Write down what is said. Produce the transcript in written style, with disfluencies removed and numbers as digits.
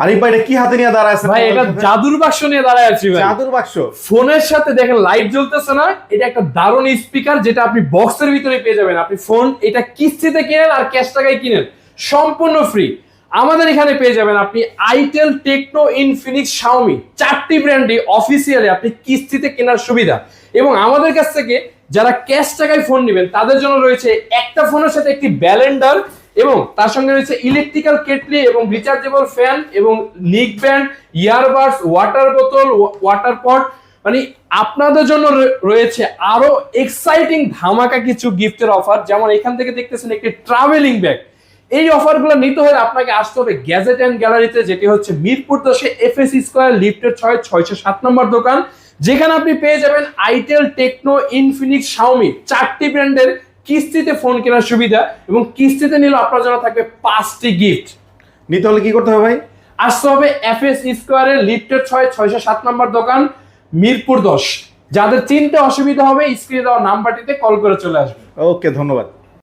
আরিফ ভাই এটা কি হাতে নিয়ে দাঁড়ায় আছেন? ভাই এটা জাদুর বাক্স নিয়ে দাঁড়ায় আছি ভাই। জাদুর বাক্স? ফোনের সাথে দেখেন লাইট জ্বলতেছে না, এটা একটা দারুণ স্পিকার যেটা আপনি বক্সের ভিতরে পেয়ে যাবেন। আপনি ফোন এটা কিস্তিতে কিনেন আর ক্যাশ টাকায় কিনেন, সম্পূর্ণ ফ্রি। আমাদের এখানে পেয়ে যাবেন আপনি আইটেল, টেকনো, ইনফিনিক্স, শাওমি 4টি ব্র্যান্ডই অফিসিয়ালি আপনি কিস্তিতে কেনার সুবিধা। এবং আমাদের কাছ থেকে যারা ক্যাশ টাকায় ফোন নেবেন তাদের জন্য রয়েছে একটা ফোনের সাথে একটি ব্যালেন্ডার, এবং তার সঙ্গে রয়েছে ইলেকট্রিক্যাল কেটলি এবং রিচার্জেবল ফ্যান এবং নিক ব্যান্ড, ইয়ারবাডস, ওয়াটার বোতল, ওয়াটার পট। মানে আপনাদের জন্য রয়েছে আরো এক্সাইটিং ধামাকা কিছু গিফটের অফার। যেমন এখান থেকে দেখতেছেন একটি ট্রাভেলিং ব্যাগ। এই অফারগুলো নিতে হলে আপনাকে আসতে হবে গ্যাজেট এন্ড গ্যালারিতে, যেটি হচ্ছে মিরপুর 10 FS স্কয়ার লিফটের 607 নম্বর দোকান, যেখানে আপনি পেয়ে যাবেন আইটেল, টেকনো, ইনফিনিক্স, শাওমি 4টি ব্র্যান্ডের কিস্তিতে ফোন কেনার সুবিধা। এবং কিস্তিতে নিলে আপনার জন্য থাকবে 5টি গিফট। নিতে হলে কি করতে হবে ভাই? আসতে হবে FS স্কয়ারের লিফটের 607 নম্বর দোকান, মিরপুর 10। যাদের চিনতে অসুবিধা হবে স্ক্রিনে দেওয়া নাম্বারটিতে কল করে চলে আসবে। ওকে, ধন্যবাদ।